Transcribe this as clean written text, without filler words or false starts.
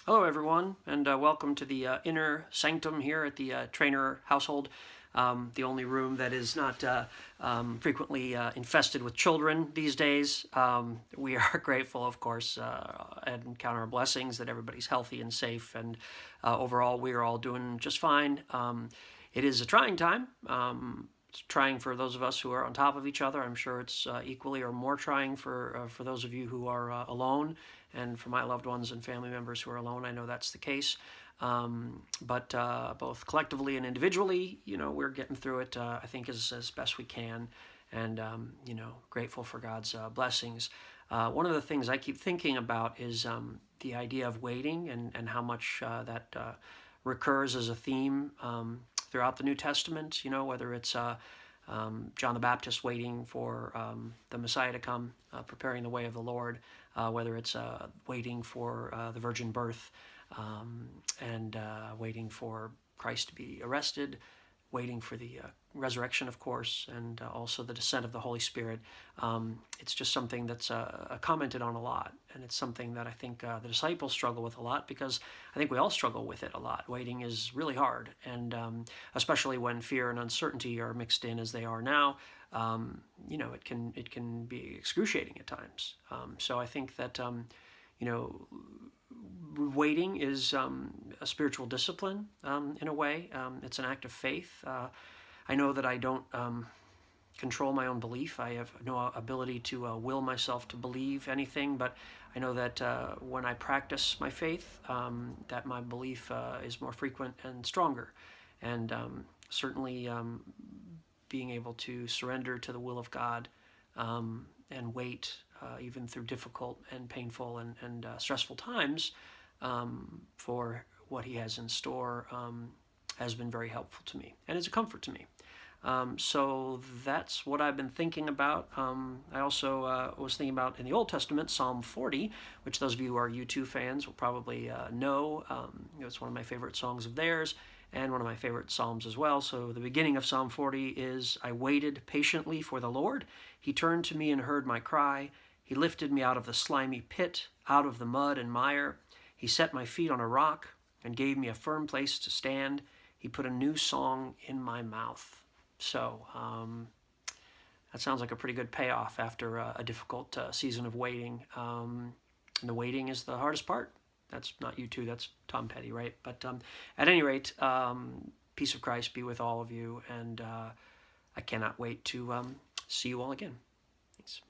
Hello, everyone, and welcome to the inner sanctum here at the Traynor household, the only room that is not frequently infested with children these days. We are grateful, of course, and count our blessings that everybody's healthy and safe, and overall, we are all doing just fine. It is a trying time. It's trying for those of us who are on top of each other. I'm sure it's equally or more trying for those of you who are alone, and for my loved ones and family members who are alone. I know that's the case. But both collectively and individually, we're getting through it. I think as best we can, and grateful for God's blessings. One of the things I keep thinking about is the idea of waiting and how much that recurs as a theme throughout the New Testament, whether it's John the Baptist waiting for the Messiah to come, preparing the way of the Lord, whether it's waiting for the virgin birth and waiting for Christ to be arrested, waiting for the resurrection, of course, and also the descent of the Holy Spirit. It's just something that's commented on a lot, and it's something that I think the disciples struggle with a lot, because I think we all struggle with it a lot. Waiting is really hard, and especially when fear and uncertainty are mixed in as they are now. It can be excruciating at times. So I think that waiting is a spiritual discipline in a way. It's an act of faith. I know that I don't control my own belief. I have no ability to will myself to believe anything, but I know that when I practice my faith, that my belief is more frequent and stronger. And certainly being able to surrender to the will of God and wait even through difficult and painful and stressful times for what He has in store has been very helpful to me and is a comfort to me. So that's what I've been thinking about. I also was thinking about in the Old Testament, Psalm 40, which those of you who are U2 fans will probably know. It's one of my favorite songs of theirs and one of my favorite psalms as well. So the beginning of Psalm 40 is, "I waited patiently for the Lord. He turned to me and heard my cry. He lifted me out of the slimy pit, out of the mud and mire. He set my feet on a rock and gave me a firm place to stand. He put a new song in my mouth." So that sounds like a pretty good payoff after a difficult season of waiting. And the waiting is the hardest part. That's not U2, that's Tom Petty, right? But at any rate, peace of Christ be with all of you, and I cannot wait to see you all again. Thanks.